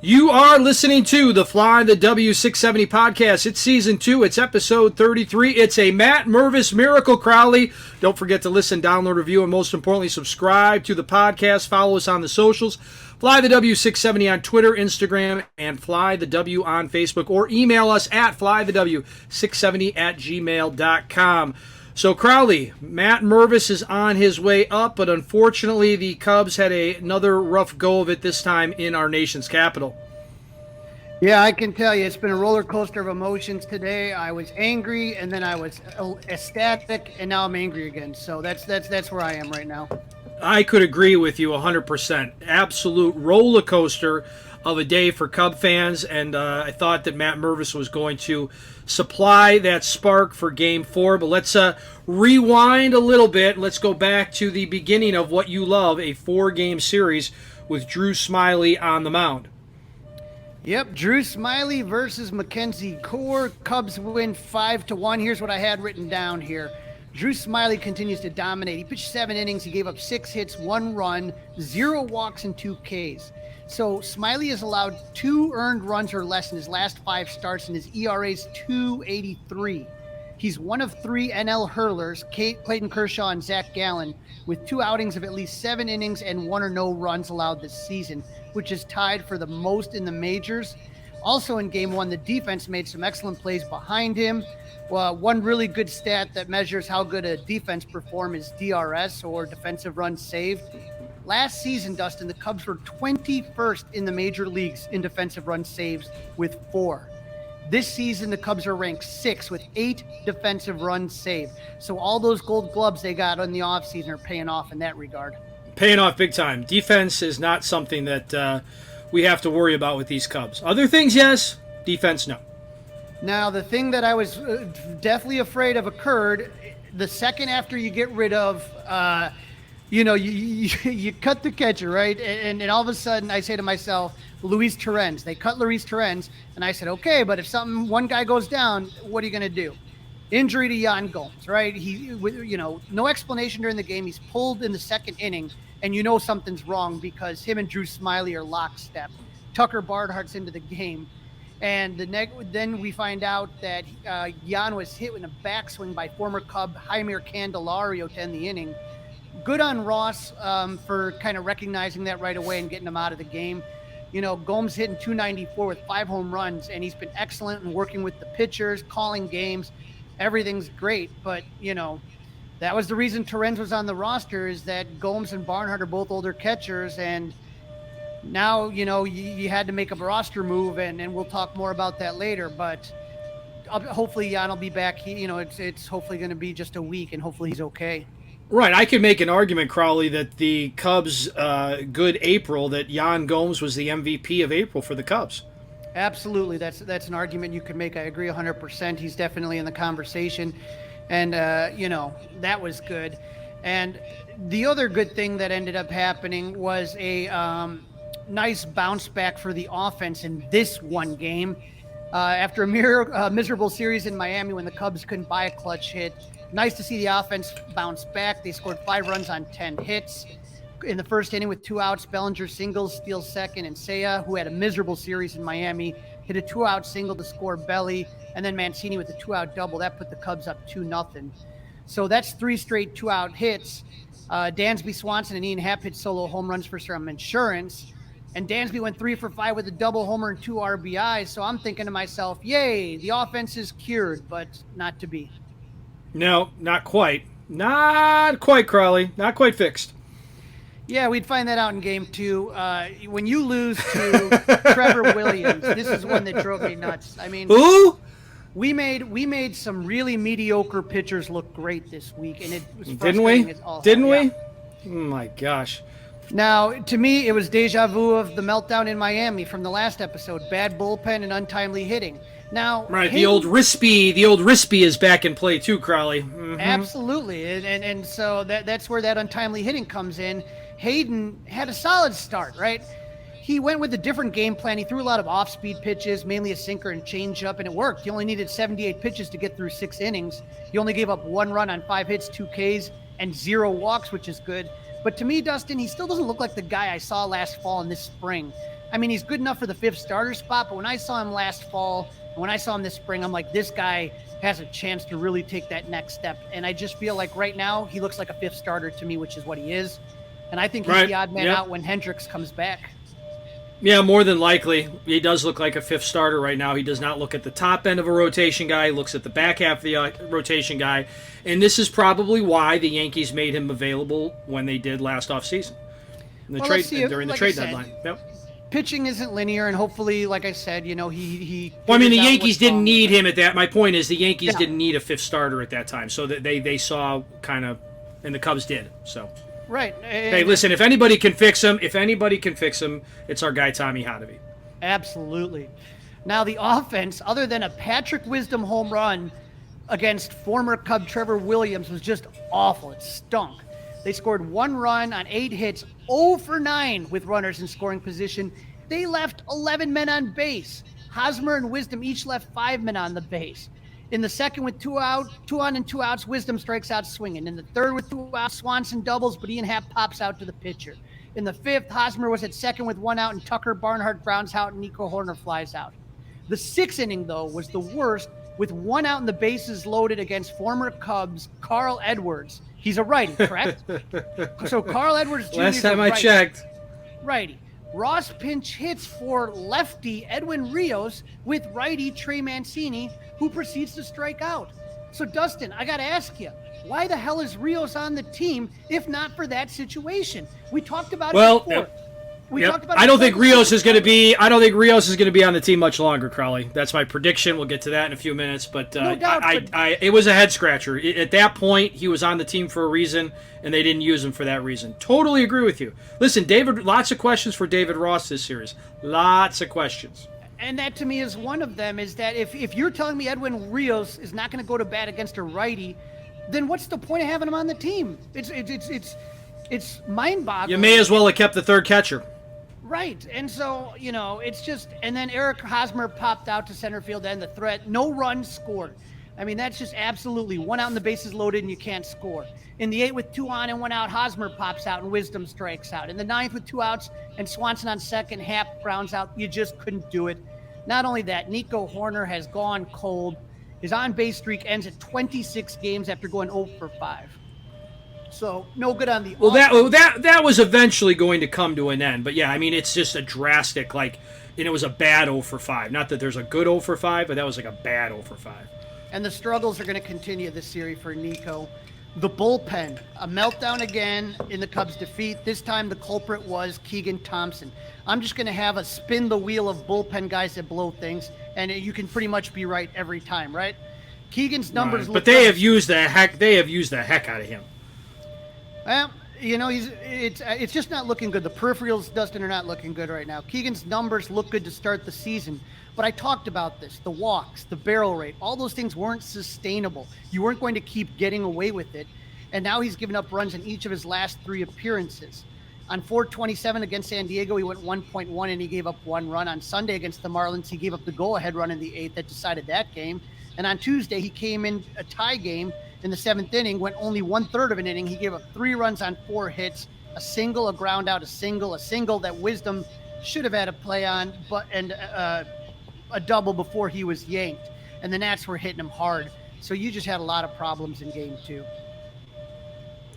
You are listening to the Fly the W670 podcast. It's season 2. It's episode 33. It's a Matt Mervis miracle, Crawly. Don't forget to listen, download, review, and most importantly, subscribe to the podcast. Follow us on the socials. Fly the W670 on Twitter, Instagram, and Fly the W on Facebook. Or email us at flythew670@gmail.com. So, Crawly, Matt Mervis is on his way up, but unfortunately the Cubs had another rough go of it this time in our nation's capital. Yeah, I can tell you, it's been a roller coaster of emotions today. I was angry, and then I was ecstatic, and now I'm angry again. So that's where I am right now. I could agree with you 100%. Absolute roller coaster of a day for Cub fans, and I thought that Matt Mervis was going to supply that spark for Game 4. But let's rewind a little bit. Let's go back to the beginning of what you love, a 4-game series with Drew Smyly on the mound. Yep, Drew Smyly versus Mackenzie Core. Cubs win 5-1. Here's what I had written down here. Drew Smyly continues to dominate. He pitched 7 innings. He gave up 6 hits, 1 run, 0 walks, and 2 Ks. So Smyly has allowed 2 earned runs or less in his last 5 starts, and his ERA is .283. He's one of 3 NL hurlers, Clayton Kershaw and Zach Gallen, with 2 outings of at least 7 innings and 1 or no runs allowed this season, which is tied for the most in the majors. Also in Game 1, the defense made some excellent plays behind him. Well, one really good stat that measures how good a defense performs is DRS, or defensive runs saved. Last season, Dustin, the Cubs were 21st in the major leagues in defensive run saves with 4. This season, the Cubs are ranked 6th with 8 defensive runs saved. So all those gold gloves they got in the offseason are paying off in that regard. Paying off big time. Defense is not something that we have to worry about with these Cubs. Other things, yes. Defense, no. Now, the thing that I was definitely afraid of occurred the second after you get rid of you cut the catcher, right? And all of a sudden I say to myself, Luis Torrens. They cut Luis Torrens, and I said, okay, but if one guy goes down, what are you going to do? Injury to Yan Gomes, right? No explanation during the game. He's pulled in the 2nd inning, and something's wrong because him and Drew Smyly are lockstep. Tucker Barnhart's into the game. And then we find out that Yan was hit with a backswing by former Cub Jaime Candelario to end the inning. Good on Ross for kind of recognizing that right away and getting him out of the game. Gomes hitting .294 with 5 home runs, and he's been excellent in working with the pitchers, calling games. Everything's great, but, that was the reason Torrens was on the roster, is that Gomes and Barnhart are both older catchers, and now, you had to make a roster move, and we'll talk more about that later, but hopefully Yan will be back. It's hopefully going to be just a week, and hopefully he's okay. Right, I could make an argument, Crawly, that the Cubs' good April, that Yan Gomes was the MVP of April for the Cubs. Absolutely, that's an argument you could make. I agree 100%. He's definitely in the conversation, and that was good. And the other good thing that ended up happening was a nice bounce back for the offense in this one game. After a miserable series in Miami when the Cubs couldn't buy a clutch hit, nice to see the offense bounce back. They scored 5 runs on 10 hits. In the first inning with 2 outs, Bellinger singles, steals second, and Seiya, who had a miserable series in Miami, hit a 2-out single to score Belly, and then Mancini with a 2-out double. That put the Cubs up 2-0. So that's 3 straight 2-out hits. Dansby Swanson and Ian Happ hit solo home runs for some insurance. And Dansby went 3 for 5 with a double homer and 2 RBIs. So I'm thinking to myself, yay, the offense is cured, but not to be. No, not quite. Not quite, Crawly. Not quite fixed. Yeah, we'd find that out in Game 2. When you lose to Trevor Williams, this is one that drove me nuts. I mean, who? We made some really mediocre pitchers look great this week, and it was Didn't we? Didn't we? Yeah. Oh my gosh. Now, to me, it was deja vu of the meltdown in Miami from the last episode. Bad bullpen and untimely hitting. Now, right, the old Rispy is back in play too, Crawly. Mm-hmm. Absolutely, and so that's where that untimely hitting comes in. Hayden had a solid start, right? He went with a different game plan. He threw a lot of off-speed pitches, mainly a sinker and changeup, and it worked. He only needed 78 pitches to get through 6 innings. He only gave up 1 run on 5 hits, 2 Ks, and 0 walks, which is good. But to me, Dustin, he still doesn't look like the guy I saw last fall and this spring. I mean, he's good enough for the 5th starter spot, but when I saw him last fall, and when I saw him this spring, I'm like, this guy has a chance to really take that next step. And I just feel like right now he looks like a 5th starter to me, which is what he is. And I think he's the odd man out when Hendricks comes back. Yeah, more than likely. He does look like a 5th starter right now. He does not look at the top end of a rotation guy. He looks at the back half of the rotation guy. And this is probably why the Yankees made him available when they did last offseason. During the trade deadline. Yep. Pitching isn't linear, and hopefully, like I said, he. Well, I mean, the Yankees didn't need him at that. My point is, the Yankees didn't need a 5th starter at that time, so that they saw kind of, and the Cubs did. So. Right. Hey, listen, if anybody can fix him, it's our guy Tommy Hotovy. Absolutely. Now, the offense, other than a Patrick Wisdom home run against former Cub Trevor Williams, was just awful. It stunk. They scored 1 run on 8 hits, 0 for 9 with runners in scoring position. They left 11 men on base. Hosmer and Wisdom each left 5 men on the base. In the second with 2 on and 2 outs, Wisdom strikes out swinging. In the third with 2 outs, Swanson doubles, but Ian Happ pops out to the pitcher. In the 5th, Hosmer was at second with 1 out, and Tucker Barnhart grounds out, and Nico Horner flies out. The 6th inning, though, was the worst, with 1 out and the bases loaded against former Cubs Carl Edwards. He's a righty, correct? So Carl Edwards Jr. Last time I checked. Righty. Ross pinch hits for lefty Edwin Rios with righty Trey Mancini, who proceeds to strike out. So, Dustin, I got to ask you, why the hell is Rios on the team if not for that situation? We talked about it before. I don't think Rios is going to be on the team much longer, Crawly. That's my prediction. We'll get to that in a few minutes, but no doubt, it was a head scratcher. At that point, he was on the team for a reason, and they didn't use him for that reason. Totally agree with you. Listen, David, lots of questions for David Ross this series. Lots of questions. And that to me is one of them, is that if you're telling me Edwin Rios is not going to go to bat against a righty, then what's the point of having him on the team? It's mind-boggling. You may as well have kept the third catcher. Right. And so, it's just, and then Eric Hosmer popped out to center field to end the threat. No runs scored. I mean, that's just absolutely 1 out and the bases loaded and you can't score. In the 8th with 2 on and 1 out, Hosmer pops out and Wisdom strikes out. In the 9th with 2 outs and Swanson on second, Happ grounds out. You just couldn't do it. Not only that, Nico Horner has gone cold. His on-base streak ends at 26 games after going 0 for 5. So no good on the. Well, that was eventually going to come to an end, but yeah, I mean it's just a drastic and it was a bad 0 for 5. Not that there's a good 0 for 5, but that was like a bad 0 for 5. And the struggles are going to continue this series for Nico. The bullpen, a meltdown again in the Cubs' defeat. This time the culprit was Keegan Thompson. I'm just going to have a spin the wheel of bullpen guys that blow things, and you can pretty much be right every time, right? Keegan's numbers, but they have used the heck out of him. Well, it's just not looking good. The peripherals, Dustin, are not looking good right now. Keegan's numbers look good to start the season, but I talked about this. The walks, the barrel rate, all those things weren't sustainable. You weren't going to keep getting away with it, and now he's given up runs in each of his last 3 appearances. On 4/27 against San Diego, he went 1.1 and he gave up 1 run. On Sunday against the Marlins, he gave up the go-ahead run in the 8th that decided that game. And on Tuesday, he came in a tie game in the 7th inning, went only 1/3 of an inning. He gave up 3 runs on 4 hits, a single, a ground out, a single that Wisdom should have had a play on, and a double before he was yanked. And the Nats were hitting him hard. So you just had a lot of problems in game 2.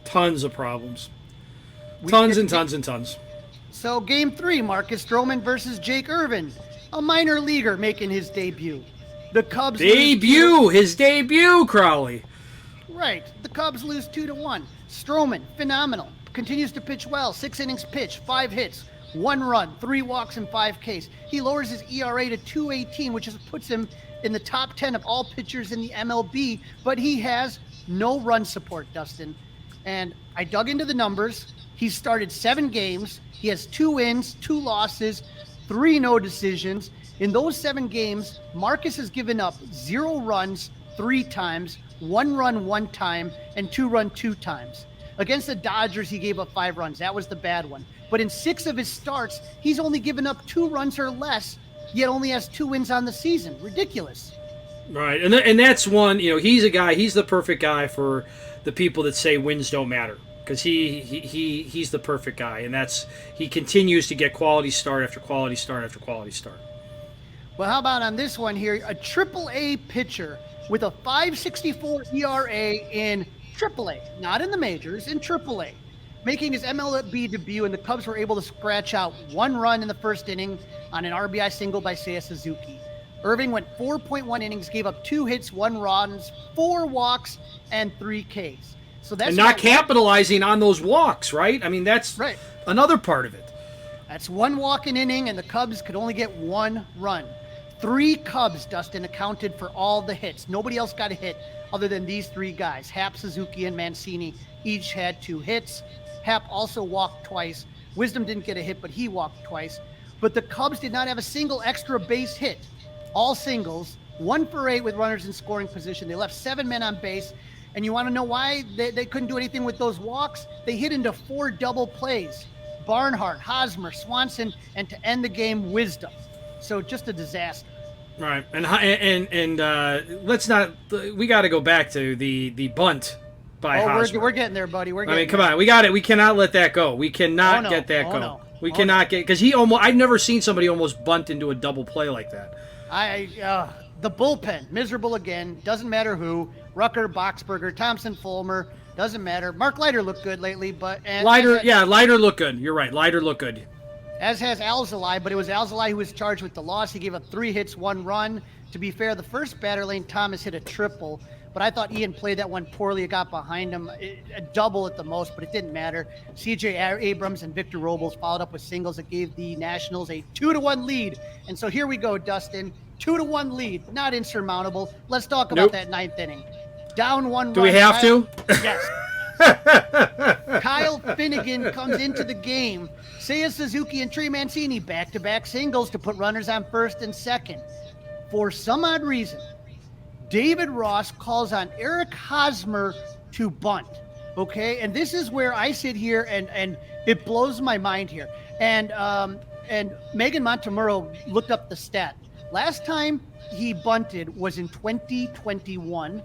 Tons of problems. Tons. So game 3, Marcus Stroman versus Jake Irvin, a minor leaguer making his debut. The Cubs his debut, Crawly. Right. The Cubs lose 2-1. Stroman, phenomenal. Continues to pitch well. 6 innings pitched, 5 hits, 1 run, 3 walks, and 5 Ks. He lowers his ERA to 2.18, which puts him in the top 10 of all pitchers in the MLB, but he has no run support, Dustin. And I dug into the numbers. He's started 7 games. He has 2 wins, 2 losses, 3 no decisions. In those 7 games, Marcus has given up 0 runs 3 times, 1 run 1 time, and 2 run 2 times. Against the Dodgers, he gave up 5 runs. That was the bad one. But in 6 of his starts, he's only given up 2 runs or less, yet only has 2 wins on the season. Ridiculous. Right, and that's one, he's the perfect guy for the people that say wins don't matter. because he's the perfect guy, and he continues to get quality start after quality start after quality start. Well, how about on this one here, a AAA pitcher with a 5.64 ERA in AAA, not in the majors, in AAA, making his MLB debut, and the Cubs were able to scratch out 1 run in the first inning on an RBI single by Seiya Suzuki. Irving went 4.1 innings, gave up 2 hits, 1 runs, 4 walks, and 3 Ks. So that's not capitalizing on those walks, right? I mean, that's right. Another part of it. That's 1 walk an inning, and the Cubs could only get 1 run. 3 Cubs, Dustin, accounted for all the hits. Nobody else got a hit other than these 3 guys. Happ, Suzuki, and Mancini each had 2 hits. Happ also walked twice. Wisdom didn't get a hit, but he walked twice. But the Cubs did not have a single extra base hit. All singles, 1 for 8 with runners in scoring position. They left 7 men on base. And you want to know why they couldn't do anything with those walks? They hit into 4 double plays. Barnhart, Hosmer, Swanson, and to end the game, Wisdom. So just a disaster. Right, and let's not. We got to go back to the bunt by Hosmer. We're getting there, buddy. Come on, we got it. We cannot let that go. We cannot get that go. No. We cannot get, because I've never seen somebody almost bunt into a double play like that. The bullpen, miserable again. Doesn't matter who. Rucker, Boxberger, Thompson, Fulmer. Doesn't matter. Mark Leiter looked good lately, but Leiter looked good. You're right. Leiter looked good. As has Alzolay, but it was Alzolay who was charged with the loss. He gave up 3 hits, 1 run. To be fair, the first batter, Lane Thomas, hit a triple, but I thought Ian played that one poorly. It got behind him, a double at the most, but it didn't matter. C.J. Abrams and Victor Robles followed up with singles that gave the Nationals a 2-1 lead. And so here we go, Dustin. 2-1 lead, not insurmountable. Let's talk about that 9th inning. Down 1 run. Do we have to? Yes. Kyle Finnegan comes into the game. Seiya Suzuki and Trey Mancini back-to-back singles to put runners on first and second. For some odd reason, David Ross calls on Eric Hosmer to bunt. Okay, and this is where I sit here and it blows my mind here. And Megan Montemurro looked up the stat. Last time he bunted was in 2021.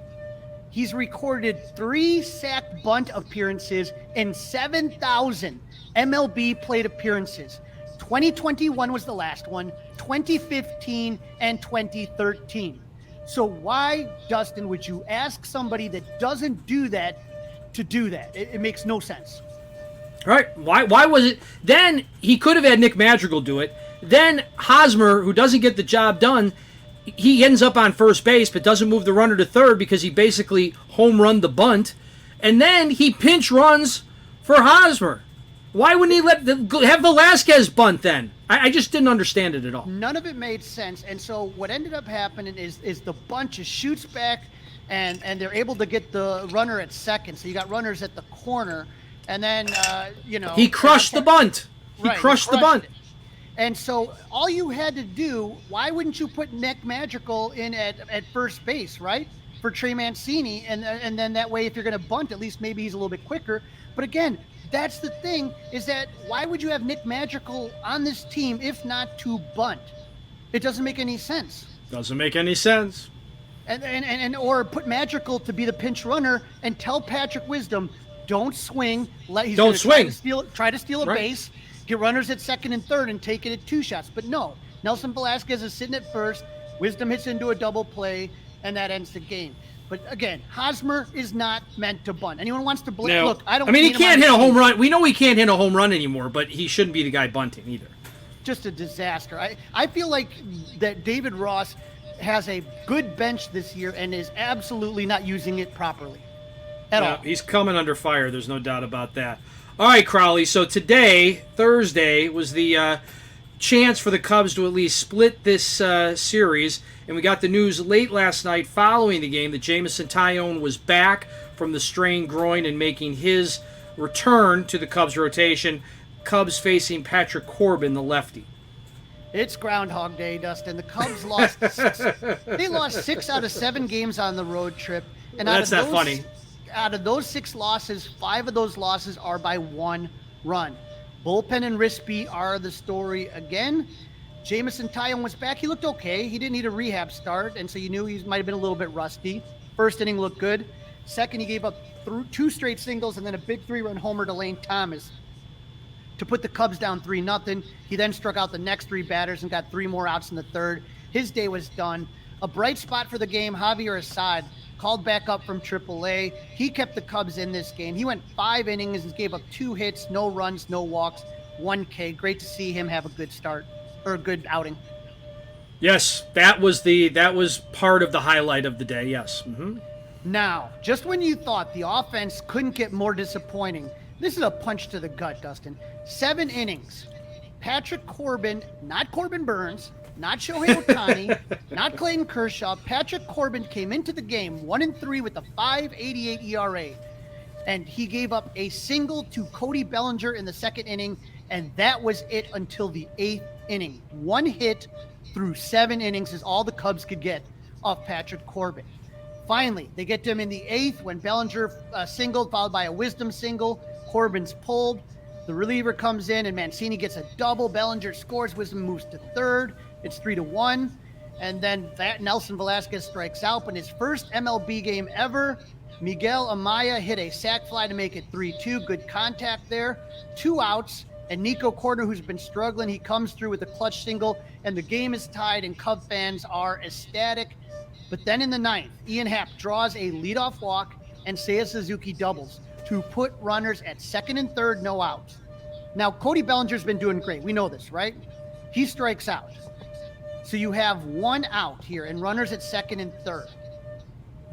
He's recorded 3 sack bunt appearances in 7,000 MLB plate appearances. 2021 was the last one, 2015 and 2013. So why, Dustin, would you ask somebody that doesn't do that to do that? It makes no sense. Right. Why was it? Then he could have had Nick Madrigal do it. Then Hosmer, who doesn't get the job done, he ends up on first base but doesn't move the runner to third because he basically home run the bunt. And then he pinch runs for Hosmer. Why wouldn't he have Velasquez bunt then? I just didn't understand it at all. None of it made sense. And so what ended up happening is the bunch just shoots back and they're able to get the runner at second. So you got runners at the corner. And then, he crushed the bunt. He crushed the bunt. And so all you had to do, why wouldn't you put Nick Madrigal in at first base, right? For Trey Mancini. And then that way, if you're going to bunt, at least maybe he's a little bit quicker. But again, that's the thing, is that why would you have Nick Madrigal on this team if not to bunt? It doesn't make any sense. Doesn't make any sense. And or put Madrigal to be the pinch runner and tell Patrick Wisdom, don't swing. Don't swing. Try to steal a right. base. Get runners at second and third and take it at 2 shots. But no, Nelson Velasquez is sitting at first. Wisdom hits into a double play, and that ends the game. But again, Hosmer is not meant to bunt. Anyone wants to blame? No. Look, I don't. I mean, he can't hit a home run. We know he can't hit a home run anymore, but he shouldn't be the guy bunting either. Just a disaster. I feel like that David Ross has a good bench this year and is absolutely not using it properly at all. He's coming under fire. There's no doubt about that. All right, Crawly. So today, Thursday, was the chance for the Cubs to at least split this series. And we got the news late last night following the game that Jameson Taillon was back from the strained groin and making his return to the Cubs rotation. Cubs facing Patrick Corbin, the lefty. It's Groundhog Day, Dustin. The Cubs lost 6. They lost 6 out of 7 games on the road trip. And that's not funny. Out of those 6 losses, 5 of those losses are by 1 run. Bullpen and Rispy are the story again. Jameson Taillon was back. He looked okay. He didn't need a rehab start, and so you knew he might have been a little bit rusty. First inning looked good. Second, he gave up two straight singles and then a big 3-run homer to Lane Thomas to put the Cubs down 3-0. He then struck out the next 3 batters and got 3 more outs in the third. His day was done. A bright spot for the game, Javier Assad, called back up from AAA. He kept the Cubs in this game. He went 5 innings and gave up 2 hits, no runs, no walks, 1 K. Great to see him have a good start or a good outing. Yes, that was part of the highlight of the day. Yes. Mm-hmm. Now, just when you thought the offense couldn't get more disappointing, this is a punch to the gut, Dustin. 7 innings. Patrick Corbin, not Corbin Burns, not Shohei Ohtani, not Clayton Kershaw. Patrick Corbin came into the game 1-3 with a 5.88 ERA. And he gave up a single to Cody Bellinger in the second inning, and that was it until the 8th inning. 1 hit through 7 innings is all the Cubs could get off Patrick Corbin. Finally, they get to him in the 8th when Bellinger singled, followed by a Wisdom single. Corbin's pulled. The reliever comes in, and Mancini gets a double. Bellinger scores. Wisdom moves to third. It's 3-1. And then Nelson Velasquez strikes out. But in his first MLB game ever, Miguel Amaya hit a sac fly to make it 3-2. Good contact there. 2 outs. And Nico Corner, who's been struggling, he comes through with a clutch single. And the game is tied, and Cub fans are ecstatic. But then in the 9th, Ian Happ draws a leadoff walk, and Seiya Suzuki doubles to put runners at second and third, no outs. Now, Cody Bellinger's been doing great. We know this, right? He strikes out. So you have 1 out here and runners at second and third.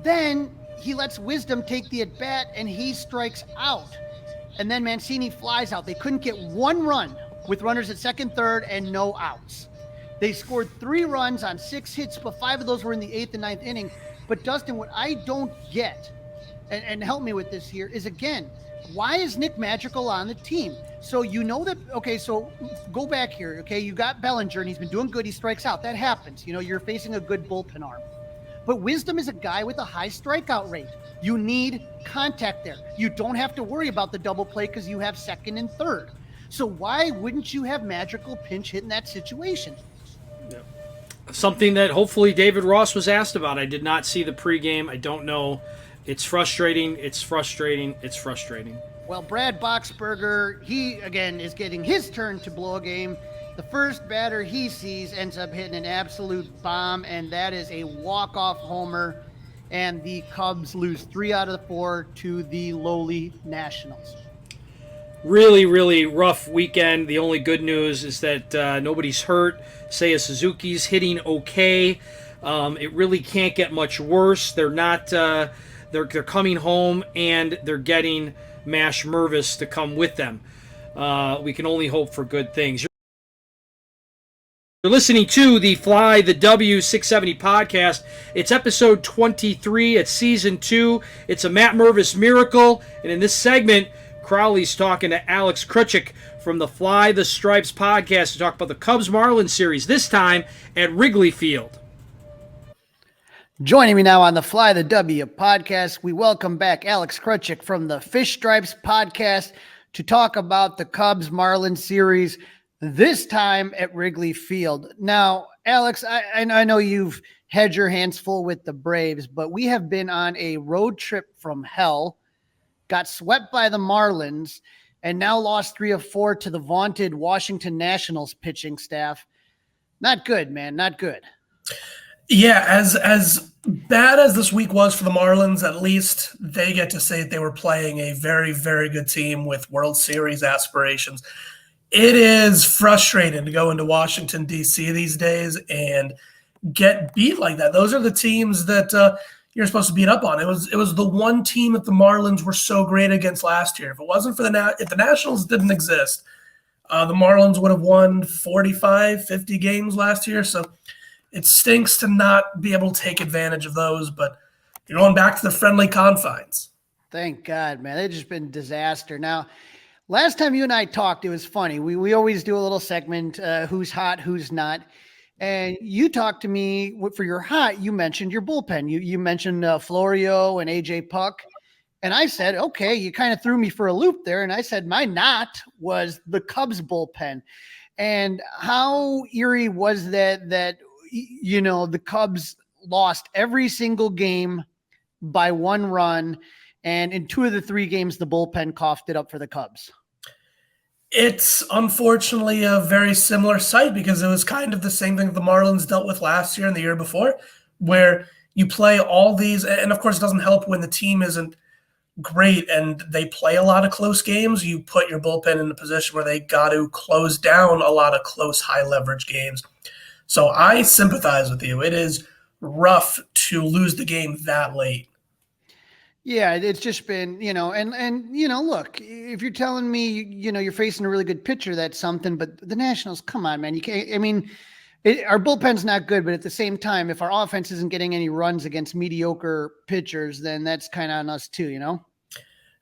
Then he lets Wisdom take the at-bat, and he strikes out. And then Mancini flies out. They couldn't get 1 run with runners at second, third, and no outs. They scored 3 runs on 6 hits, but 5 of those were in the 8th and 9th inning. But Dustin, what I don't get, and help me with this here, is again, why is Nick Madrigal on the team? So you know that, okay, so go back here, okay? You got Bellinger, and he's been doing good. He strikes out. That happens. You know, you're facing a good bullpen arm. But Wisdom is a guy with a high strikeout rate. You need contact there. You don't have to worry about the double play because you have second and third. So why wouldn't you have Madrigal pinch hit in that situation? Something that hopefully David Ross was asked about. I did not see the pregame. I don't know. It's frustrating. It's frustrating. It's frustrating. Well, Brad Boxberger, he, again, is getting his turn to blow a game. The first batter he sees ends up hitting an absolute bomb, and that is a walk-off homer, and the Cubs lose 3 out of the 4 to the lowly Nationals. Really, really rough weekend. The only good news is that nobody's hurt. Seiya Suzuki's hitting okay. It really can't get much worse. They're not. They're coming home, and they're getting Matt Mervis to come with them. We can only hope for good things. You're listening to the Fly the W 670 podcast. It's episode 23. It's season 2. It's a Matt Mervis miracle, and in this segment, Crawly's talking to Alex Krutchik from the Fly the Stripes podcast to talk about the Cubs Marlins series, this time at Wrigley Field. Joining me now on the Fly the W podcast, we welcome back Alex Krutchik from the Fish Stripes podcast to talk about the Cubs Marlins series, this time at Wrigley Field. Now, Alex, I know you've had your hands full with the Braves, but we have been on a road trip from hell, got swept by the Marlins, and now lost 3 of 4 to the vaunted Washington Nationals pitching staff. Not good, man. Not good. Yeah, as bad as this week was for the Marlins, at least they get to say that they were playing a very, very good team with World Series aspirations. It is frustrating to go into Washington, D.C. these days and get beat like that. Those are the teams that you're supposed to beat up on. It was the one team that the Marlins were so great against last year. If it wasn't for if the Nationals didn't exist, the Marlins would have won 45, 50 games last year. So it stinks to not be able to take advantage of those, but you're going back to the friendly confines. Thank God, man. They've just been a disaster. Now, last time you and I talked, it was funny. We always do a little segment, who's hot, who's not. And you talked to me for your hot, you mentioned your bullpen. You mentioned Florio and AJ Puck. And I said, okay, you kind of threw me for a loop there. And I said, my not was the Cubs bullpen. And how eerie was that, you know, the Cubs lost every single game by 1 run. And in 2 of the 3 games, the bullpen coughed it up for the Cubs. It's unfortunately a very similar sight because it was kind of the same thing the Marlins dealt with last year and the year before, where you play all these, and of course it doesn't help when the team isn't great and they play a lot of close games. You put your bullpen in a position where they got to close down a lot of close, high leverage games. So I sympathize with you. It is rough to lose the game that late. Yeah, it's just been, and look, if you're telling me, you're facing a really good pitcher, that's something, but the Nationals, come on, man. You can't, our bullpen's not good, but at the same time, if our offense isn't getting any runs against mediocre pitchers, then that's kind of on us too,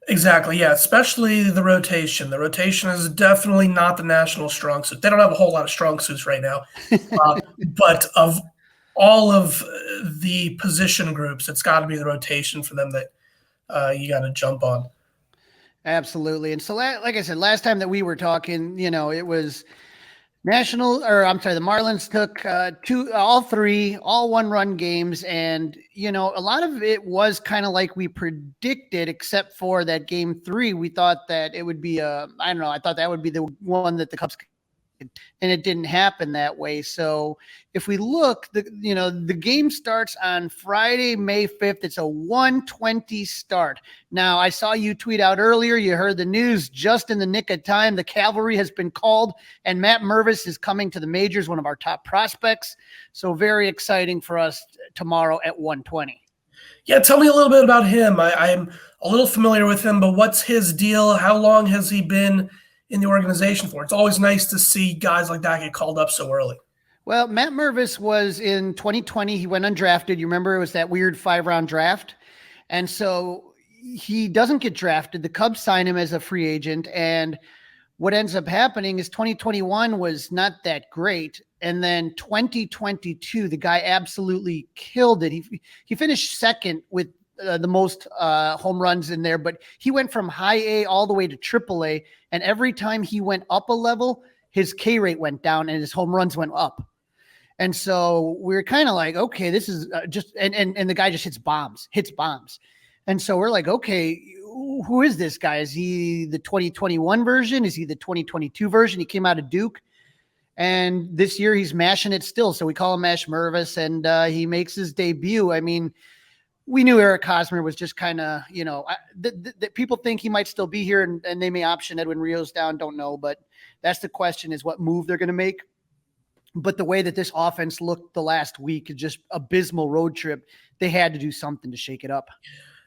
Exactly, yeah, especially the rotation. The rotation is definitely not the National strong suit. They don't have a whole lot of strong suits right now. But of all of the position groups, it's got to be the rotation for them that you got to jump on. Absolutely. And so, like I said, last time that we were talking, it was the Marlins took all 1-run games. And, a lot of it was kind of like we predicted, except for that game 3. We thought that it would be I thought that would be the one that the Cubs could, and it didn't happen that way. So if we look, the game starts on Friday, May 5th. It's a 1:20 start. Now, I saw you tweet out earlier. You heard the news just in the nick of time. The cavalry has been called, and Matt Mervis is coming to the majors, one of our top prospects. So very exciting for us tomorrow at 1:20. Yeah, tell me a little bit about him. I'm a little familiar with him, but what's his deal? How long has he been in the organization for? It's always nice to see guys like that get called up so early. Well, Matt Mervis was in 2020. He went undrafted. You remember it was that weird 5-round draft. And so he doesn't get drafted. The Cubs sign him as a free agent. And what ends up happening is 2021 was not that great. And then 2022, the guy absolutely killed it. He finished second with the most home runs in there, but he went from high A all the way to triple A. And every time he went up a level, his K rate went down and his home runs went up. And so we're kind of like, okay, this is and the guy just hits bombs. And so we're like, okay, who is this guy? Is he the 2021 version? Is he the 2022 version? He came out of Duke. And this year he's mashing it still. So we call him Mash Mervis, and he makes his debut. I mean, we knew Eric Hosmer was just kind of, that people think he might still be here and they may option Edwin Rios down. Don't know. But that's the question, is what move they're going to make. But the way that this offense looked the last week is just abysmal road trip. They had to do something to shake it up.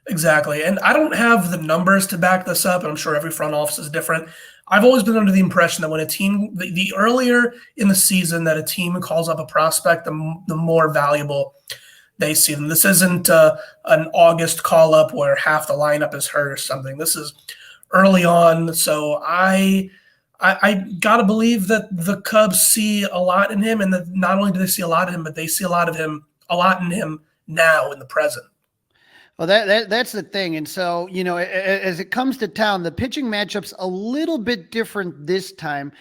Exactly. And I don't have the numbers to back this up, and I'm sure every front office is different. I've always been under the impression that when a team, the earlier in the season that a team calls up a prospect, the more valuable they see them. This isn't an August call up where half the lineup is hurt or something. This is early on. So I got to believe that the Cubs see a lot in him, and that not only do they see a lot in him, but they see a lot in him now in the present. Well, that's the thing. And so, as it comes to town, the pitching matchup's a little bit different this time.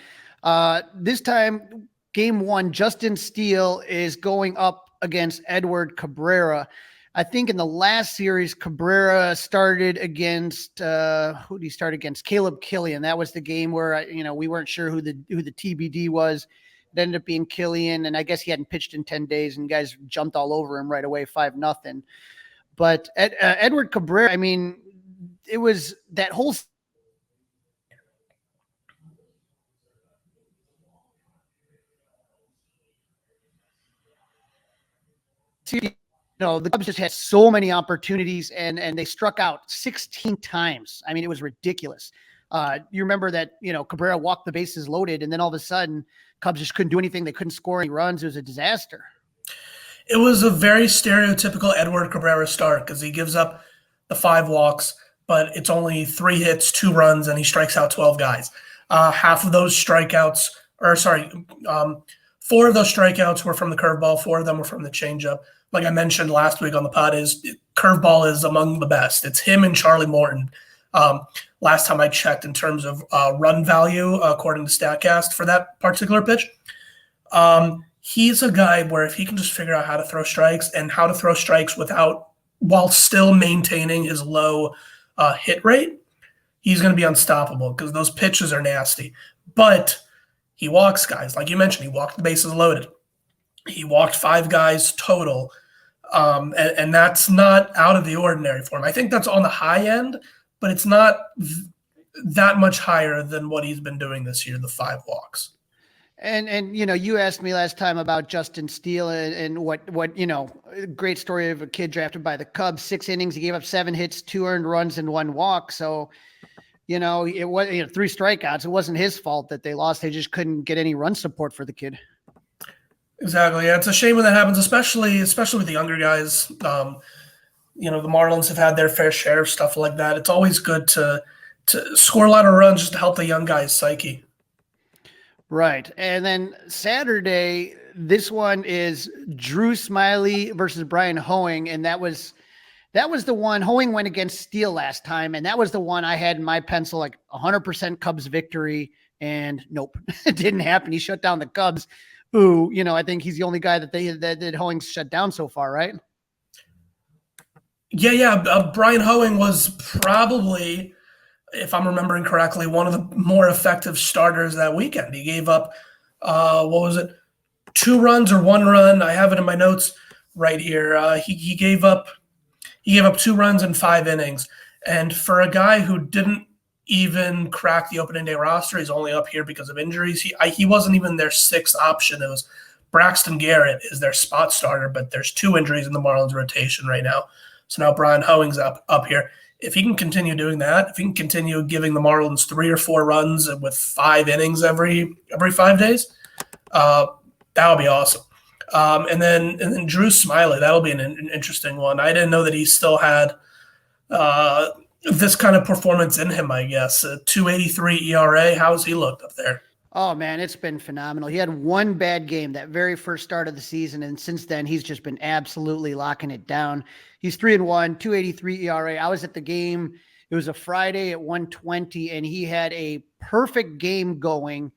This time, game 1, Justin Steele is going up against Edward Cabrera. I think in the last series, Cabrera started against who did he start against? Caleb Killian. That was the game where we weren't sure who the TBD was. It ended up being Killian, and I guess he hadn't pitched in 10 days, and guys jumped all over him right away, 5-0. But Edward Cabrera, I mean, it was that whole series. The Cubs just had so many opportunities, and they struck out 16 times. I mean, it was ridiculous. You remember that, Cabrera walked the bases loaded, and then all of a sudden, Cubs just couldn't do anything. They couldn't score any runs. It was a disaster. It was a very stereotypical Edward Cabrera start because he gives up the 5 walks, but it's only 3 hits, 2 runs, and he strikes out 12 guys. Half of those strikeouts, 4 of those strikeouts were from the curveball, 4 of them were from the changeup. Like I mentioned last week on the pod, curveball is among the best. It's him and Charlie Morton. Last time I checked in terms of run value, according to StatCast for that particular pitch. He's a guy where if he can just figure out how to throw strikes and how to throw strikes without while still maintaining his low hit rate, he's going to be unstoppable because those pitches are nasty. But he walks guys. Like you mentioned, he walked the bases loaded. He walked 5 guys total. And that's not out of the ordinary for him. I think that's on the high end, but it's not that much higher than what he's been doing this year, the 5 walks. And you asked me last time about Justin Steele and what great story of a kid drafted by the Cubs. 6 innings, he gave up 7 hits, 2 earned runs, and 1 walk. So, it was 3 strikeouts. It wasn't his fault that they lost. They just couldn't get any run support for the kid. Exactly. Yeah, it's a shame when that happens, especially with the younger guys. The Marlins have had their fair share of stuff like that. It's always good to score a lot of runs just to help the young guys' psyche. Right. And then Saturday, this one is Drew Smyly versus Brian Hoeing, and that was the one. Hoeing went against Steele last time, and that was the one I had in my pencil, like 100% Cubs victory, and nope, it didn't happen. He shut down the Cubs, who, I think he's the only guy that Hoeing's shut down so far, right? Yeah. Brian Hoeing was probably, if I'm remembering correctly, one of the more effective starters that weekend. He gave up, 2 runs or 1 run? I have it in my notes right here. He gave up 2 runs in 5 innings. And for a guy who didn't even crack the opening day roster, he's only up here because of injuries. He wasn't even their 6th option. It was Braxton Garrett is their spot starter, but there's 2 injuries in the Marlins rotation right now. So now Brian Hoeing's up here. If he can continue doing that, if he can continue giving the Marlins 3 or 4 runs with 5 innings every 5 days, that would be awesome. And then Drew Smyly, that'll be an interesting one. I didn't know that he still had this kind of performance in him, I guess. 2.83 ERA. How's he looked up there? Oh, man, it's been phenomenal. He had 1 bad game that very first start of the season, and since then he's just been absolutely locking it down. He's 3-1, 2.83 ERA. I was at the game. It was a Friday at 1:20, and he had a perfect game going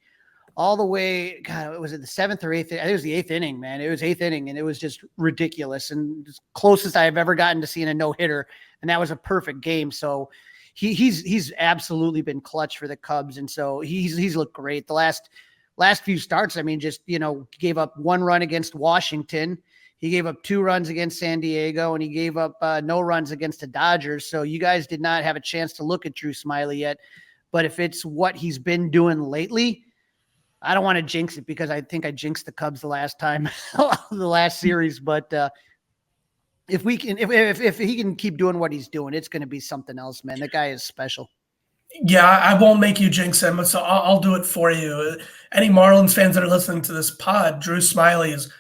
all the way. God, was it the 7th or 8th? I think it was the 8th inning, man. It was 8th inning, and it was just ridiculous and as closest I've ever gotten to seeing a no-hitter, and that was a perfect game. So he's absolutely been clutch for the Cubs, and so he's looked great. The last few starts, I mean, just gave up 1 run against Washington. He gave up 2 runs against San Diego, and he gave up no runs against the Dodgers. So you guys did not have a chance to look at Drew Smyly yet. But if it's what he's been doing lately, I don't want to jinx it because I think I jinxed the Cubs the last time, the last series. But if he can keep doing what he's doing, it's going to be something else, man. That guy is special. Yeah, I won't make you jinx him, so I'll do it for you. Any Marlins fans that are listening to this pod, Drew Smyly's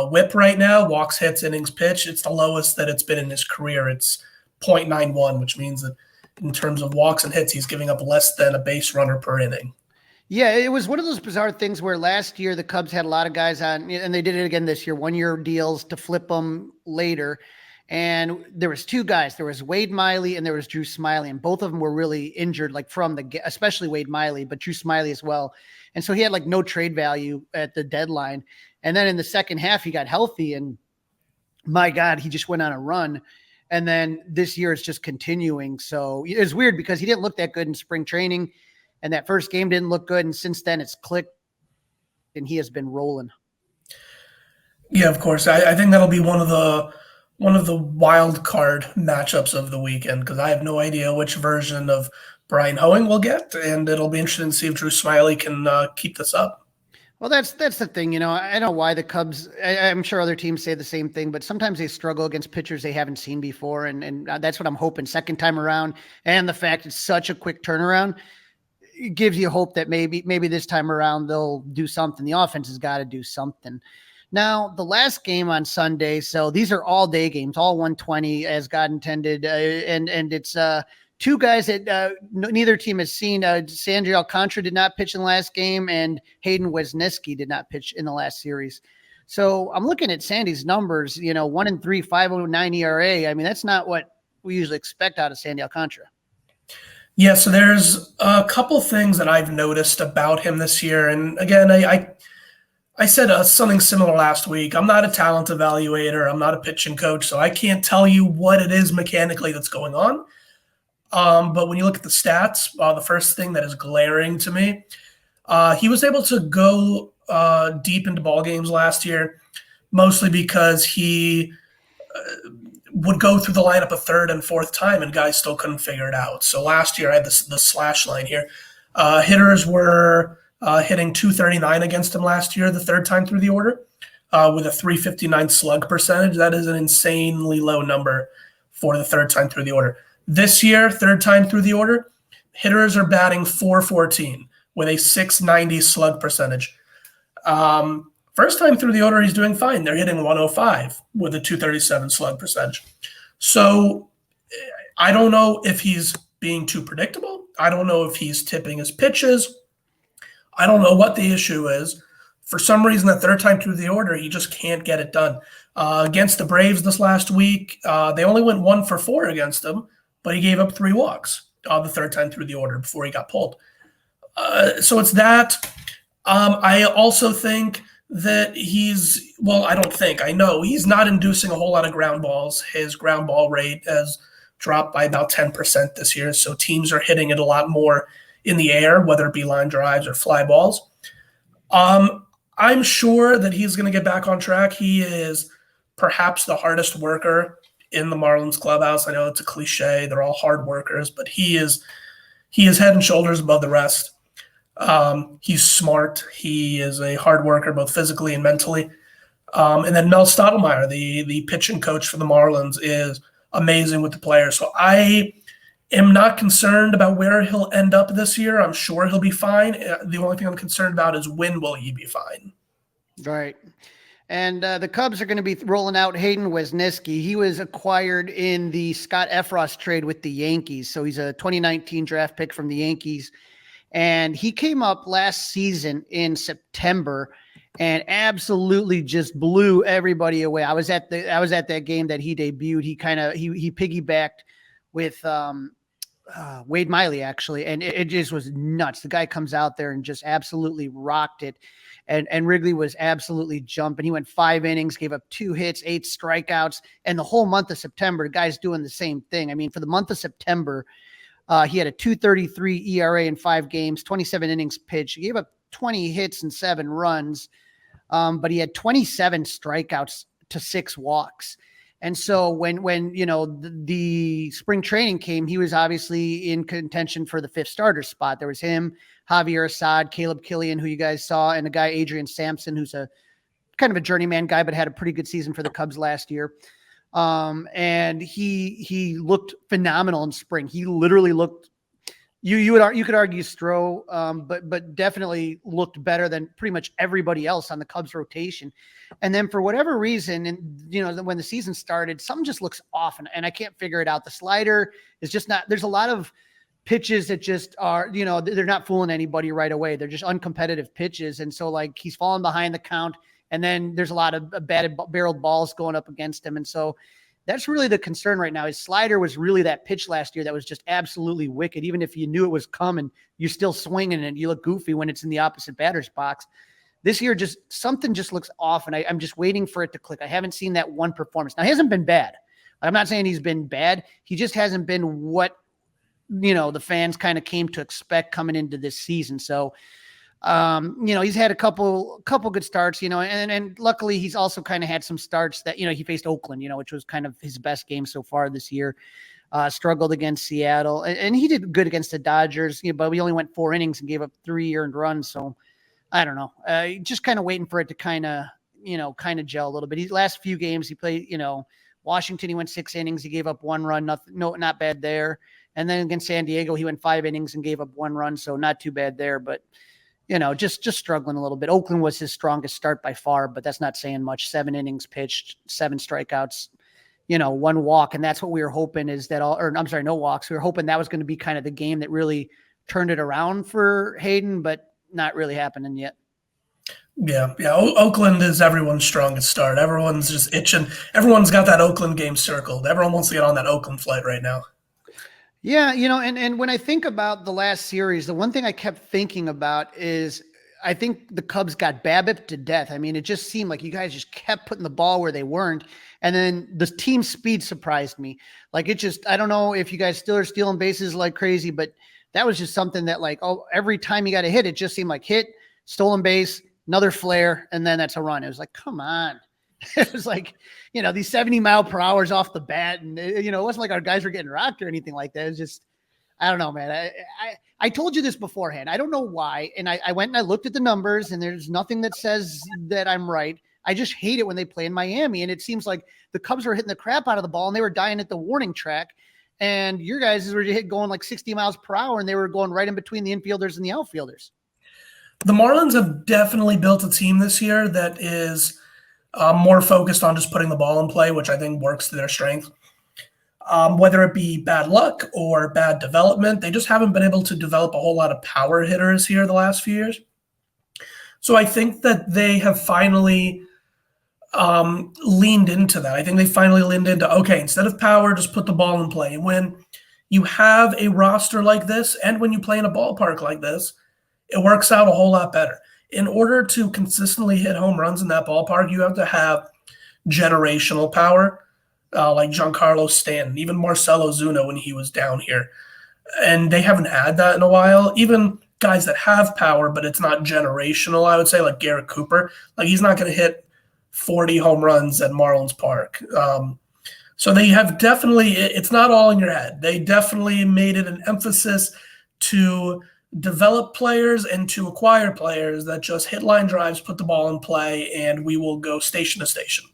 whip right now, walks, hits, innings pitched, it's the lowest that it's been in his career. It's 0.91, which means that in terms of walks and hits, he's giving up less than a base runner per inning. Yeah, it was one of those bizarre things where last year the Cubs had a lot of guys on, and they did it again this year, 1-year deals to flip them later. And there was 2 guys. There was Wade Miley and there was Drew Smyly, and both of them were really injured, like especially Wade Miley, but Drew Smyly as well. And so he had like no trade value at the deadline. And then in the second half, he got healthy, and my God, he just went on a run. And then this year it's just continuing. So it's weird because he didn't look that good in spring training, and that first game didn't look good. And since then it's clicked, and he has been rolling. Yeah, of course. I think that'll be one of the wild card matchups of the weekend because I have no idea which version of Brian Hoeing we'll get, and it'll be interesting to see if Drew Smyly can keep this up. Well, that's the thing. I don't know why the Cubs, I'm sure other teams say the same thing, but sometimes they struggle against pitchers they haven't seen before, and that's what I'm hoping second time around. And the fact it's such a quick turnaround, it gives you hope that maybe this time around they'll do something. The offense has got to do something. Now, the last game on Sunday, so these are all day games, all 120 as God intended, and it's 2 guys that neither team has seen. Sandri Alcantara did not pitch in the last game, and Hayden Wesneski did not pitch in the last series. So I'm looking at Sandy's numbers, 1-3, 5.09 ERA. I mean, that's not what we usually expect out of Sandy Alcantara. Yeah, so there's a couple things that I've noticed about him this year. And again, I said something similar last week. I'm not a talent evaluator. I'm not a pitching coach, so I can't tell you what it is mechanically that's going on. But when you look at the stats, the first thing that is glaring to me, he was able to go deep into ball games last year, mostly because he would go through the lineup a third and fourth time, and guys still couldn't figure it out. So last year, I had the slash line here. Hitters were hitting 239 against him last year, the third time through the order, with a 359 slug percentage. That is an insanely low number for the third time through the order. This year, third time through the order, hitters are batting 414 with a 690 slug percentage. First time through the order, he's doing fine. They're hitting 105 with a 237 slug percentage. So I don't know if he's being too predictable. I don't know if he's tipping his pitches. I don't know what the issue is. For some reason, the third time through the order, he just can't get it done. Against the Braves this last week, they only went 1 for 4 against him, but he gave up 3 walks the third time through the order before he got pulled. So it's that. I also think that I know he's not inducing a whole lot of ground balls. His ground ball rate has dropped by about 10% this year, so teams are hitting it a lot more in the air, whether it be line drives or fly balls. I'm sure that he's going to get back on track. He is perhaps the hardest worker in the Marlins clubhouse. I know it's a cliche. They're all hard workers, but he is head and shoulders above the rest. He's smart. He is a hard worker, both physically and mentally. And then Mel Stottlemyre, the pitching coach for the Marlins, is amazing with the players. So I am not concerned about where he'll end up this year. I'm sure he'll be fine. The only thing I'm concerned about is when will he be fine? Right. And the Cubs are going to be rolling out Hayden Wesneski. He was acquired in the Scott Efros trade with the Yankees. So he's a 2019 draft pick from the Yankees. And he came up last season in September and absolutely just blew everybody away. I was at that game that he debuted. He piggybacked with Wade Miley, actually, and it just was nuts. The guy comes out there and just absolutely rocked it. And Wrigley was absolutely jumping. He went 5 innings, gave up 2 hits, 8 strikeouts, and the whole month of September, the guy's doing the same thing. I mean, for the month of September, he had a 2.33 ERA in 5 games, 27 innings pitched. He gave up 20 hits and 7 runs, but he had 27 strikeouts to 6 walks. And so when the spring training came, he was obviously in contention for the 5th starter spot. There was him, Javier Assad, Caleb Killian, who you guys saw, and a guy, Adrian Sampson, who's a kind of a journeyman guy, but had a pretty good season for the Cubs last year. And he looked phenomenal in spring. He literally looked, you could argue Stroh, but definitely looked better than pretty much everybody else on the Cubs rotation. And then for whatever reason, and when the season started, something just looks off, and I can't figure it out. The slider is just not. There's a lot of pitches that just are, they're not fooling anybody right away. They're just uncompetitive pitches, and so like he's falling behind the count. And then there's a lot of batted barreled balls going up against him. And so that's really the concern right now. His slider was really that pitch last year that was just absolutely wicked. Even if you knew it was coming, you're still swinging and you look goofy when it's in the opposite batter's box. This year, something just looks off, and I'm just waiting for it to click. I haven't seen that one performance. Now, he hasn't been bad. I'm not saying he's been bad. He just hasn't been what, the fans kind of came to expect coming into this season. So, he's had a couple good starts, and luckily he's also kind of had some starts that, he faced Oakland, which was kind of his best game so far this year, struggled against Seattle, and he did good against the Dodgers, but we only went 4 innings and gave up 3 earned runs. So I don't know, just kind of waiting for it to kind of gel a little bit. His last few games he played, Washington, he went 6 innings. He gave up 1 run, not bad there. And then against San Diego, he went 5 innings and gave up 1 run. So not too bad there, but just struggling a little bit. Oakland was his strongest start by far, but that's not saying much. 7 innings pitched, 7 strikeouts, 1 walk. And that's what we were hoping no walks. We were hoping that was going to be kind of the game that really turned it around for Hayden, but not really happening yet. Yeah. Oakland is everyone's strongest start. Everyone's just itching. Everyone's got that Oakland game circled. Everyone wants to get on that Oakland flight right now. Yeah, and when I think about the last series, the one thing I kept thinking about is I think the Cubs got BABIP to death. I mean, it just seemed like you guys just kept putting the ball where they weren't. And then the team speed surprised me. Like it just, I don't know if you guys still are stealing bases like crazy, but that was just something that like, oh, every time you got a hit, it just seemed like hit, stolen base, another flare, and then that's a run. It was like, come on. It was like, these 70-mile-per-hours off the bat. And, it wasn't like our guys were getting rocked or anything like that. It was just, I don't know, man. I told you this beforehand. I don't know why. And I went and I looked at the numbers, and there's nothing that says that I'm right. I just hate it when they play in Miami. And it seems like the Cubs were hitting the crap out of the ball, and they were dying at the warning track. And your guys were going like 60 miles per hour, and they were going right in between the infielders and the outfielders. The Marlins have definitely built a team this year that is more focused on just putting the ball in play, which I think works to their strength. Whether it be bad luck or bad development, they just haven't been able to develop a whole lot of power hitters here the last few years. So I think that they have finally leaned into that. I think they finally leaned into, okay, instead of power, just put the ball in play. And when you have a roster like this, and when you play in a ballpark like this, it works out a whole lot better. In order to consistently hit home runs in that ballpark, you have to have generational power. Like Giancarlo Stanton, even Marcell Ozuna when he was down here. And they haven't had that in a while. Even guys that have power, but it's not generational, I would say, like Garrett Cooper. Like, he's not going to hit 40 home runs at Marlins Park. So they have definitely – it's not all in your head. They definitely made it an emphasis to develop players and to acquire players that just hit line drives, put the ball in play, and we will go station to station.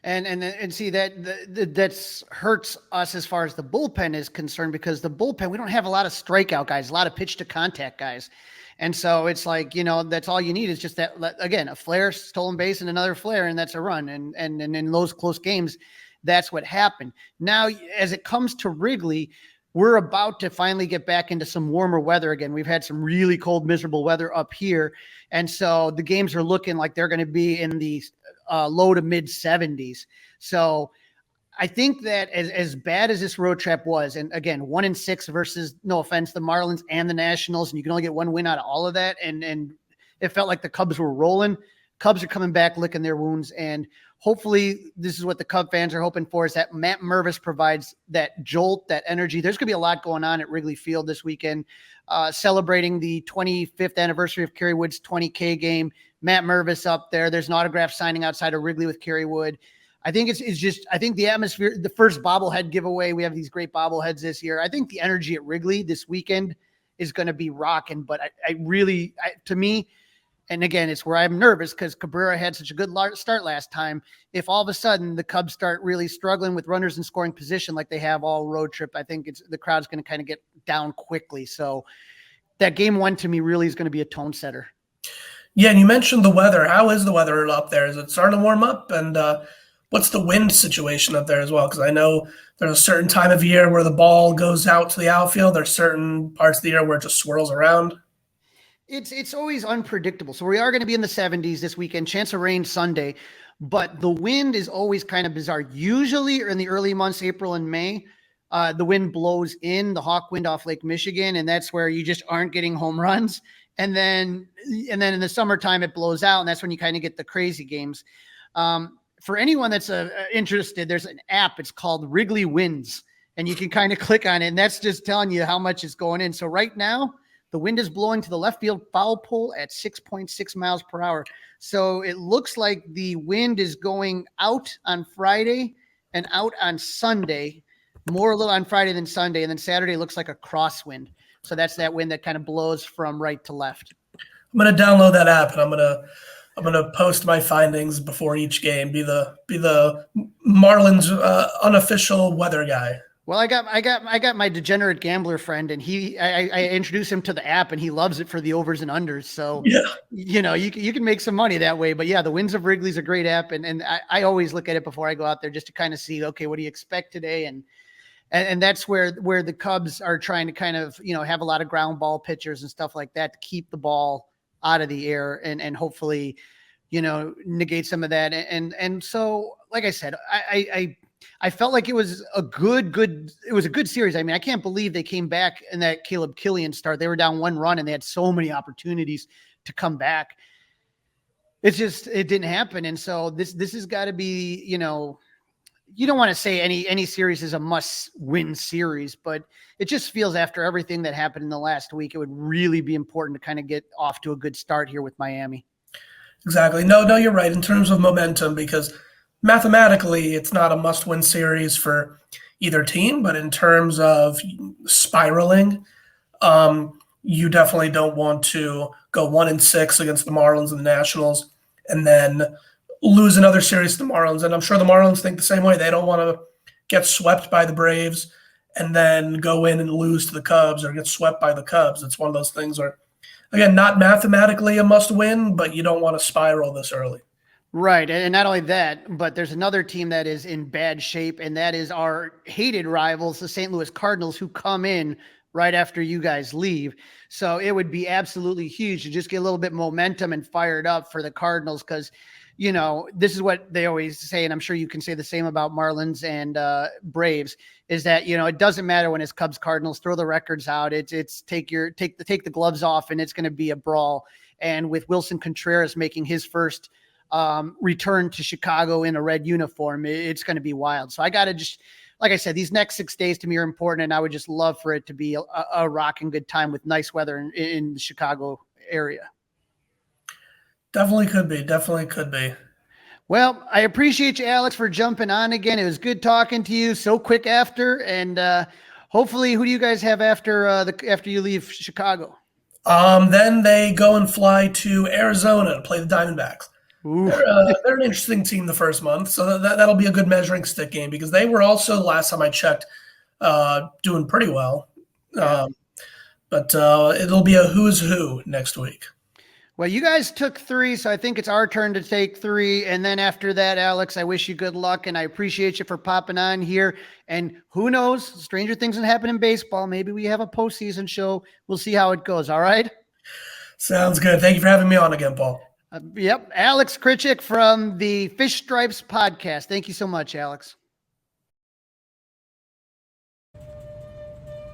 And see that's hurts us as far as the bullpen is concerned, because the bullpen, we don't have a lot of strikeout guys, a lot of pitch to contact guys. And so it's like, that's all you need is just that, again, a flare, stolen base, and another flare, and that's a run. And in those close games, that's what happened. Now, as it comes to Wrigley, we're about to finally get back into some warmer weather again. We've had some really cold, miserable weather up here. And so the games are looking like they're going to be in the low to mid 70s. So I think that as bad as this road trip was, and again, 1-6 versus, no offense, the Marlins and the Nationals, and you can only get one win out of all of that. And it felt like the Cubs were rolling. Cubs are coming back, licking their wounds. And hopefully this is what the Cub fans are hoping for, is that Matt Mervis provides that jolt, that energy. There's going to be a lot going on at Wrigley Field this weekend, celebrating the 25th anniversary of Kerry Wood's 20K game. Matt Mervis up there. There's an autograph signing outside of Wrigley with Kerry Wood. I think it's just, I think the atmosphere, the first bobblehead giveaway, we have these great bobbleheads this year. I think the energy at Wrigley this weekend is going to be rocking, but I really, to me, and again, it's where I'm nervous because Cabrera had such a good start last time. If all of a sudden the Cubs start really struggling with runners in scoring position like they have all road trip, I think the crowd's going to kind of get down quickly. So that game one to me really is going to be a tone setter. Yeah, and you mentioned the weather. How is the weather up there? Is it starting to warm up? And what's the wind situation up there as well? Because I know there's a certain time of year where the ball goes out to the outfield. There's certain parts of the year where it just swirls around. It's always unpredictable. So we are going to be in the 70s this weekend, chance of rain Sunday, but the wind is always kind of bizarre. Usually in the early months, April and May, the wind blows in, the hawk wind off Lake Michigan, and that's where you just aren't getting home runs. And then in the summertime, it blows out, and that's when you kind of get the crazy games. For anyone that's interested, there's an app. It's called Wrigley Winds, and you can kind of click on it, and that's just telling you how much is going in. So right now, the wind is blowing to the left field foul pole at 6.6 miles per hour. So it looks like the wind is going out on Friday and out on Sunday, more a little on Friday than Sunday. And then Saturday looks like a crosswind. So that's that wind that kind of blows from right to left. I'm going to download that app, and I'm going to post my findings before each game. Be the Marlins unofficial weather guy. Well, I got my degenerate gambler friend, and I introduced him to the app, and he loves it for the overs and unders. So yeah, you can make some money that way. But yeah, the Winds of Wrigley's a great app, and I always look at it before I go out there just to kind of see, okay, what do you expect today? And that's where the Cubs are trying to kind of, have a lot of ground ball pitchers and stuff like that to keep the ball out of the air and hopefully, negate some of that. And so, like I said, I felt like it was a good series. I mean, I can't believe they came back in that Caleb Killian start. They were down one run and they had so many opportunities to come back. It didn't happen. And so this has got to be, you know, you don't want to say any series is a must win series, but it just feels after everything that happened in the last week, it would really be important to kind of get off to a good start here with Miami. Exactly. No, you're right in terms of momentum, because mathematically it's not a must win series for either team, but in terms of spiraling, you definitely don't want to go 1-6 against the Marlins and the Nationals and then lose another series to the Marlins. And I'm sure the Marlins think the same way. They don't want to get swept by the Braves and then go in and lose to the Cubs or get swept by the Cubs. It's one of those things where, again, not mathematically a must win, but you don't want to spiral this early. Right. And not only that, but there's another team that is in bad shape, and that is our hated rivals, the St. Louis Cardinals, who come in right after you guys leave. So it would be absolutely huge to just get a little bit momentum and fired up for the Cardinals, because, you know, this is what they always say, and I'm sure you can say the same about Marlins and Braves, is that, you know, it doesn't matter when it's Cubs Cardinals, throw the records out. It's take the gloves off, and it's going to be a brawl. And with Wilson Contreras making his first return to Chicago in a red uniform, it's going to be wild. So I got to just, like I said, these next 6 days to me are important, and I would just love for it to be a rocking good time with nice weather in the Chicago area. Definitely could be. Well, I appreciate you, Alex, for jumping on again. It was good talking to you so quick after, and hopefully, who do you guys have after you leave Chicago? Then they go and fly to Arizona to play the Diamondbacks. They're an interesting team the first month, so that'll be a good measuring stick game, because they were also, last time I checked, doing pretty well. Yeah. But it'll be a who's who next week. Well, you guys took 3, so I think it's our turn to take 3. And then after that, Alex, I wish you good luck, and I appreciate you for popping on here. And who knows, stranger things can happen in baseball. Maybe we have a postseason show. We'll see how it goes. All right? Sounds good. Thank you for having me on again, Paul. Yep. Alex Krutchik from the Fish Stripes podcast. Thank you so much, Alex.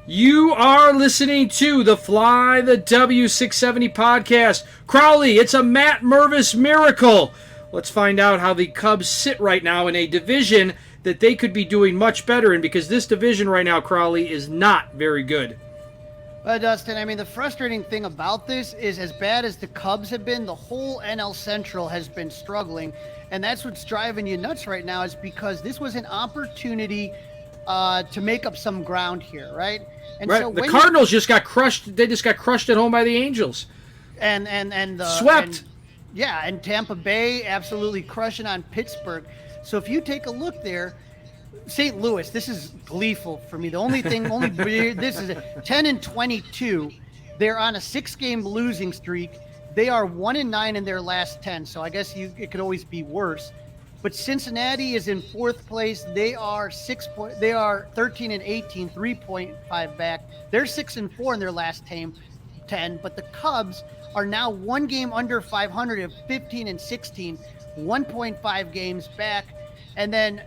You are listening to the Fly the W670 podcast. Crawly, it's a Matt Mervis miracle. Let's find out how the Cubs sit right now in a division that they could be doing much better in, because this division right now, Crawly, is not very good. Well, Dustin, I mean, the frustrating thing about this is, as bad as the Cubs have been, the whole NL Central has been struggling. And that's what's driving you nuts right now, is because this was an opportunity to make up some ground here, right? And right. So the Cardinals just got crushed. They just got crushed at home by the Angels. And swept. And Tampa Bay absolutely crushing on Pittsburgh. So if you take a look there, St. Louis, this is gleeful for me. The only thing, this is 10-22. They're on a 6-game losing streak. They are 1-9 in their last 10. So I guess it could always be worse. But Cincinnati is in 4th place. They are 13-18, 3.5 back. They're 6-4 in their last 10. But the Cubs are now 1 game under 500 of 15-16, 1.5 games back. And then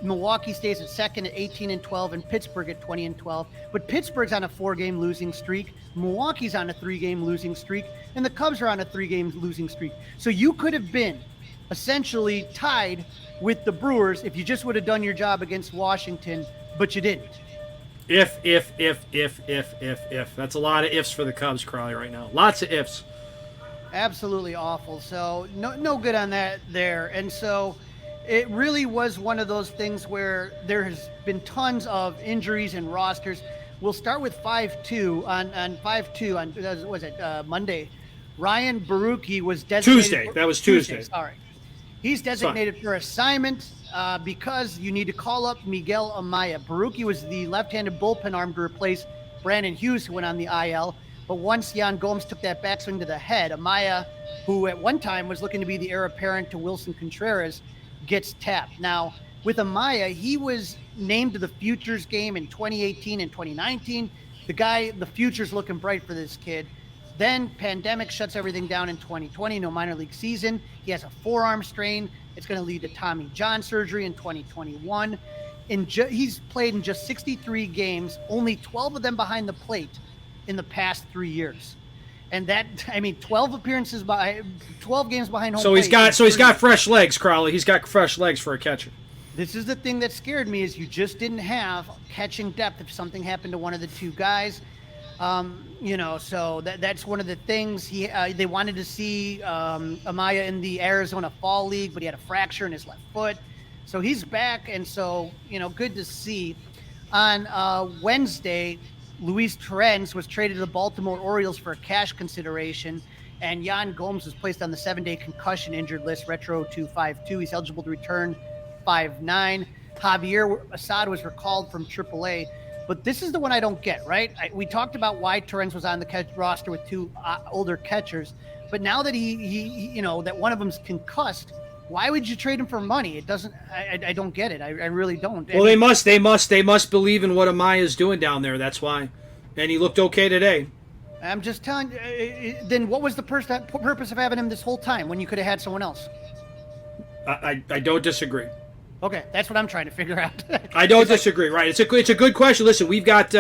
Milwaukee stays at 2nd at 18-12, and Pittsburgh at 20-12. But Pittsburgh's on a 4-game losing streak. Milwaukee's on a 3-game losing streak, and the Cubs are on a 3-game losing streak. So you could have been essentially tied with the Brewers if you just would have done your job against Washington, but you didn't. If. That's a lot of ifs for the Cubs, Crawly, right now. Lots of ifs. Absolutely awful. So no good on that there. And so it really was one of those things where there has been tons of injuries and rosters. We'll start with 5-2 on 5-2 on was it Monday? Ryan Barucki was designated. Tuesday. That was Tuesday. Sorry. He's designated for assignment because you need to call up Miguel Amaya. Barucki was the left-handed bullpen arm to replace Brandon Hughes, who went on the IL. But once Yan Gomes took that backswing to the head, Amaya, who at one time was looking to be the heir apparent to Wilson Contreras, gets tapped. Now, with Amaya, he was named to the Futures game in 2018 and 2019. The future's looking bright for this kid. Then pandemic shuts everything down in 2020, no minor league season. He has a forearm strain. It's going to lead to Tommy John surgery in 2021. He's played in just 63 games, only 12 of them behind the plate in the past 3 years. And that, I mean, 12 appearances by 12 games behind home So he's got fresh legs, Crawly. He's got fresh legs for a catcher. This is the thing that scared me is you just didn't have catching depth if something happened to one of the two guys. So that's one of the things they wanted to see Amaya in the Arizona Fall League, but he had a fracture in his left foot. So he's back, and so, good to see. On Wednesday, Luis Torrens was traded to the Baltimore Orioles for a cash consideration, and Yan Gomes was placed on the 7-day concussion injured list, retro to 5-2. He's eligible to return 5-9. Javier Assad was recalled from AAA. But this is the one I don't get, right? We talked about why Torrens was on the roster with two older catchers, but now that he that one of them's concussed, why would you trade him for money? It doesn't. I don't get it. I really don't. Well, they must believe in what Amaya's doing down there. That's why, and he looked okay today. I'm just telling you. Then what was the purpose of having him this whole time when you could have had someone else? I don't disagree. Okay, that's what I'm trying to figure out. I don't disagree. Right, it's a good question. Listen, we've got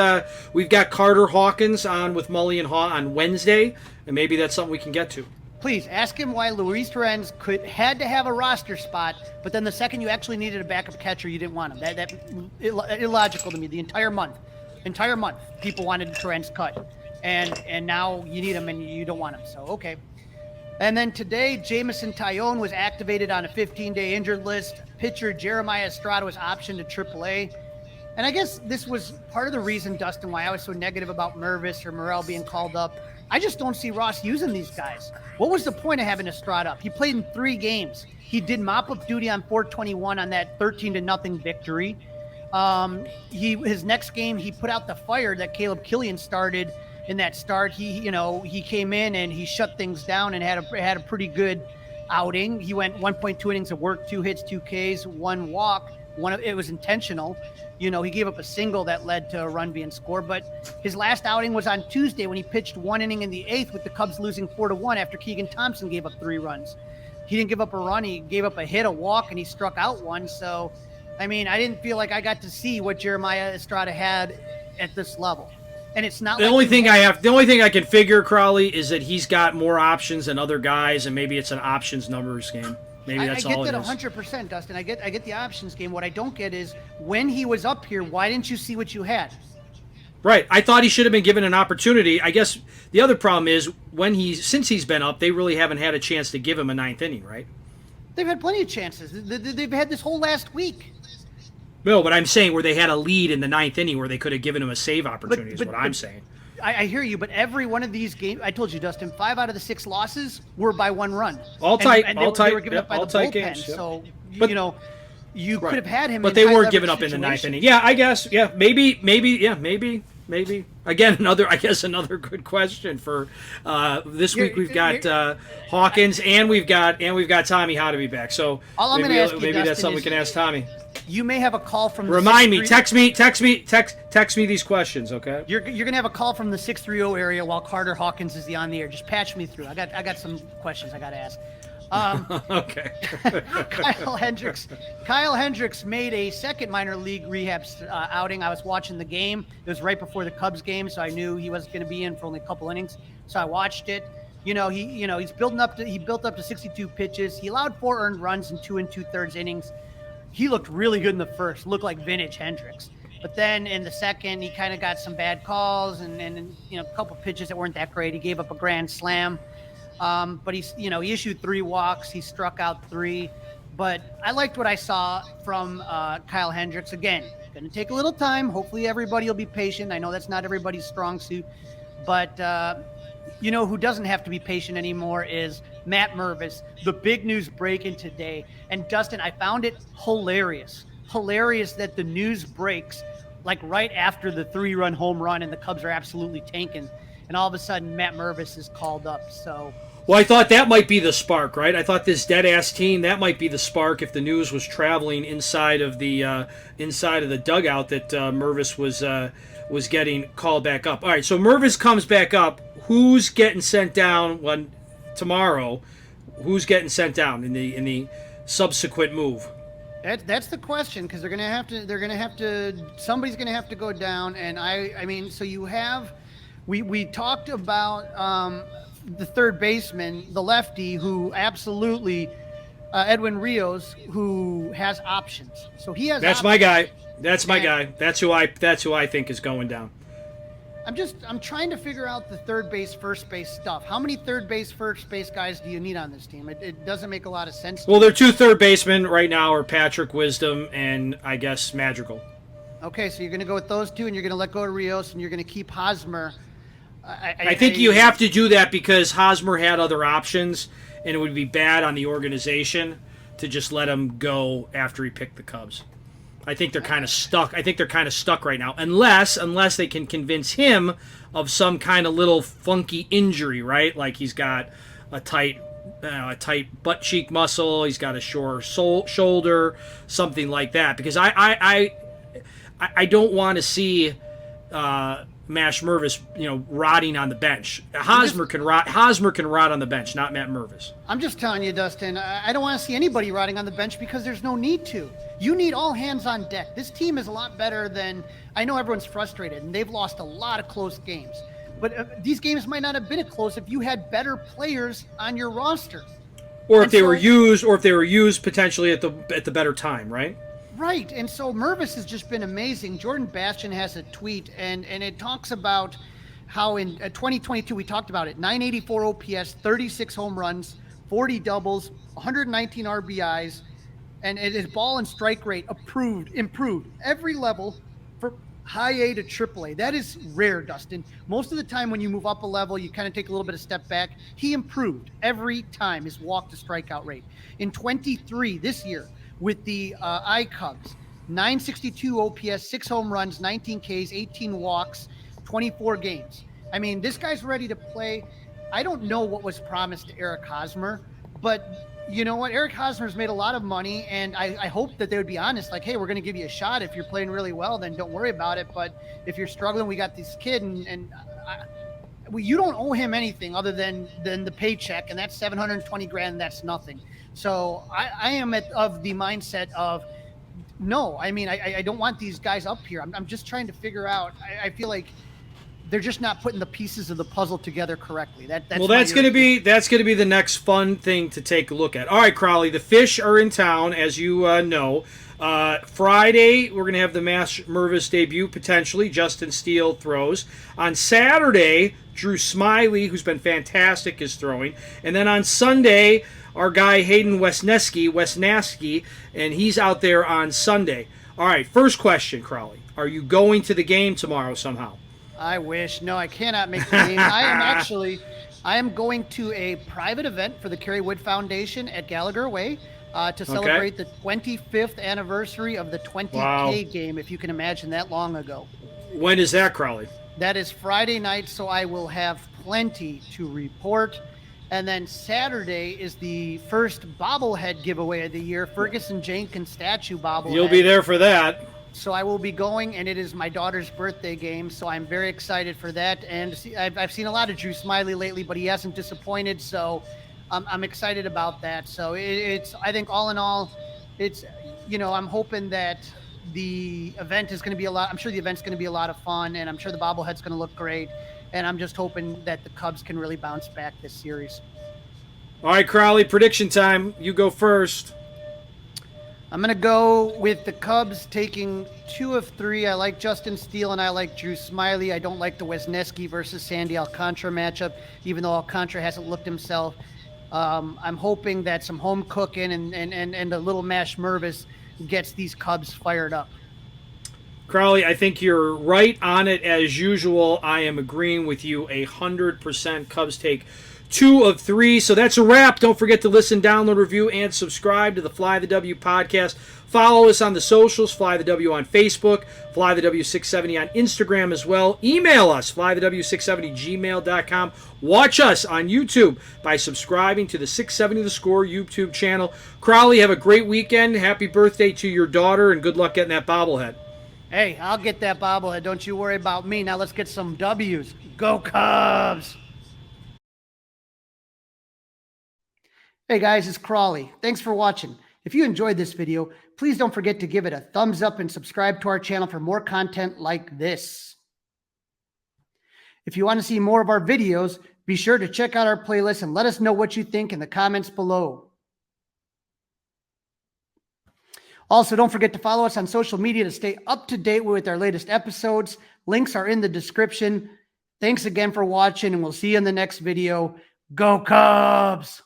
Carter Hawkins on with Mully and Haw on Wednesday, and maybe that's something we can get to. Please ask him why Luis Torrens had to have a roster spot, but then the second you actually needed a backup catcher, you didn't want him. That illogical to me. The entire month, people wanted Torrens cut, and now you need him and you don't want him. So okay. And then today, Jamison Tyone was activated on a 15-day injured list. Pitcher Jeremiah Estrada was optioned to AAA. And I guess this was part of the reason, Dustin, why I was so negative about Mervis or Morel being called up. I just don't see Ross using these guys. What was the point of having Estrada up? He played in 3 games. He did mop-up duty on 421 on that 13-0 victory. His next game, he put out the fire that Caleb Killian started. In that start, he came in and he shut things down and had a pretty good outing. He went 1.2 innings of work, 2 hits, 2 Ks, 1 walk. It was intentional. He gave up a single that led to a run being scored. But his last outing was on Tuesday when he pitched 1 inning in the 8th with the Cubs losing 4-1 after Keegan Thompson gave up 3 runs. He didn't give up a run. He gave up a hit, a walk, and he struck out 1. So, I mean, I didn't feel like I got to see what Jeremiah Estrada had at this level. And it's not the only thing I can figure, Crawly, is that he's got more options than other guys, and maybe it's an options numbers game. Maybe that's all it is. I get that 100%, Dustin. I get the options game. What I don't get is when he was up here, why didn't you see what you had? Right. I thought he should have been given an opportunity. I guess the other problem is since he's been up, they really haven't had a chance to give him a 9th inning, right? They've had plenty of chances. They've had this whole last week. No, but I'm saying where they had a lead in the 9th inning where they could have given him a save opportunity is what I'm saying. I hear you, but every one of these games, I told you, Dustin, 5 out of the 6 losses were by 1 run. All tight, and all tight. They were given up by the bullpen, games. Yep. So, but, you could have had him. But they were given up in the 9th inning. Yeah, I guess. Yeah, maybe. Again, another good question for this week. We've got Hawkins and we've got Tommy How to be back. So all I'm going to ask you, maybe Dustin, that's something we can ask Tommy. You may have a call from. Remind me. Text me these questions, okay? You're gonna have a call from the 630 area while Carter Hawkins is on the air. Just patch me through. I got some questions I got to ask. Okay. Kyle Hendricks made a second minor league rehab outing. I was watching the game. It was right before the Cubs game, so I knew he was going to be in for only a couple innings. So I watched it. He's building up he built up to 62 pitches. He allowed 4 earned runs in 2 2/3 innings. He looked really good in the first. Looked like vintage Hendricks. But then in the second, he kind of got some bad calls and a couple pitches that weren't that great. He gave up a grand slam. But he issued 3 walks. He struck out 3. But I liked what I saw from Kyle Hendricks. Again, going to take a little time. Hopefully everybody will be patient. I know that's not everybody's strong suit. But who doesn't have to be patient anymore is Matt Mervis. The big news breaking today. And Dustin, I found it hilarious that the news breaks like right after the 3-run home run and the Cubs are absolutely tanking. And all of a sudden, Matt Mervis is called up. So, well, I thought that might be the spark, right? I thought this dead-ass team, that might be the spark if the news was traveling inside of the dugout that Mervis was getting called back up. All right, so Mervis comes back up. Who's getting sent down tomorrow? Who's getting sent down in the subsequent move? That's the question, because somebody's gonna have to go down. And I mean, so you have We talked about the third baseman, the lefty, who absolutely Edwin Rios, who has options. So he has. That's options. my guy. That's my guy. That's who I think is going down. I'm trying to figure out the third base, first base stuff. How many third base, first base guys do you need on this team? It doesn't make a lot of sense. Well, their two third basemen right now are Patrick Wisdom and I guess Madrigal. Okay, so you're going to go with those two, and you're going to let go of Rios, and you're going to keep Hosmer. I think you have to do that because Hosmer had other options, and it would be bad on the organization to just let him go after he picked the Cubs. I think they're kind of stuck. I think they're kind of stuck right now, unless they can convince him of some kind of little funky injury, right? Like he's got a tight butt cheek muscle, he's got a sore shoulder, something like that. Because I don't want to see Matt Mervis, rotting on the bench. Hosmer can rot on the bench, not Matt Mervis. I'm just telling you, Dustin, I don't want to see anybody rotting on the bench because there's no need to. You need all hands on deck. This team is a lot better than, I know everyone's frustrated, and they've lost a lot of close games. But these games might not have been close if you had better players on your roster. Or if they were used potentially at the better time, right? Right, and so Mervis has just been amazing. Jordan Bastian has a tweet, and it talks about how in 2022, we talked about it, 984 OPS, 36 home runs, 40 doubles, 119 RBIs, and his ball and strike rate improved every level for high A to triple A. That is rare, Dustin. Most of the time when you move up a level, you kind of take a little bit of step back. He improved every time, his walk to strikeout rate. In 23, this year, with the Cubs, 962 OPS, 6 home runs, 19 Ks, 18 walks, 24 games. I mean, this guy's ready to play. I don't know what was promised to Eric Hosmer, but you know what? Eric Hosmer's made a lot of money, and I hope that they would be honest, like, hey, we're going to give you a shot. If you're playing really well, then don't worry about it. But if you're struggling, we got this kid, you don't owe him anything other than the paycheck, and that's $720 grand. That's nothing. So I am of the mindset of, no, I mean, I don't want these guys up here. I'm just trying to figure out. I feel like they're just not putting the pieces of the puzzle together correctly. That's going to be the next fun thing to take a look at. All right, Crawly, the Fish are in town, as you know. Friday, we're going to have the Matt Mervis debut, potentially. Justin Steele throws. On Saturday, Drew Smiley, who's been fantastic, is throwing. And then on Sunday, our guy Hayden Wesnaski, and he's out there on Sunday. All right, first question, Crawly. Are you going to the game tomorrow somehow? I wish. No, I cannot make the game. I am going to a private event for the Kerry Wood Foundation at Gallagher Way to celebrate the 25th anniversary of the 20K game, if you can imagine that long ago. When is that, Crawly? That is Friday night, so I will have plenty to report. And then Saturday is the first bobblehead giveaway of the year, Ferguson Jenkins statue bobblehead. You'll be there for that. So I will be going, and it is my daughter's birthday game, so I'm very excited for that. And I've seen a lot of Drew Smiley lately, but he hasn't disappointed, so I'm excited about that. So I think all in all, I'm hoping that the event is going to be I'm sure the event's going to be a lot of fun, and I'm sure the bobblehead's going to look great. And I'm just hoping that the Cubs can really bounce back this series. All right, Crawly, prediction time. You go first. I'm going to go with the Cubs taking 2 of 3. I like Justin Steele, and I like Drew Smiley. I don't like the Wesneski versus Sandy Alcantara matchup, even though Alcantara hasn't looked himself. I'm hoping that some home cooking and a little Matt Mervis gets these Cubs fired up. Crawly, I think you're right on it as usual. I am agreeing with you 100%. Cubs take 2 of 3. So that's a wrap. Don't forget to listen, download, review, and subscribe to the Fly the W podcast. Follow us on the socials, Fly the W on Facebook, Fly the W670 on Instagram as well. Email us, flythew670gmail.com. Watch us on YouTube by subscribing to the 670 The Score YouTube channel. Crawly, have a great weekend. Happy birthday to your daughter, and good luck getting that bobblehead. Hey, I'll get that bobblehead. Don't you worry about me. Now let's get some W's. Go Cubs! Hey guys, it's Crawly. Thanks for watching. If you enjoyed this video, please don't forget to give it a thumbs up and subscribe to our channel for more content like this. If you want to see more of our videos, be sure to check out our playlist and let us know what you think in the comments below. Also, don't forget to follow us on social media to stay up to date with our latest episodes. Links are in the description. Thanks again for watching, and we'll see you in the next video. Go Cubs!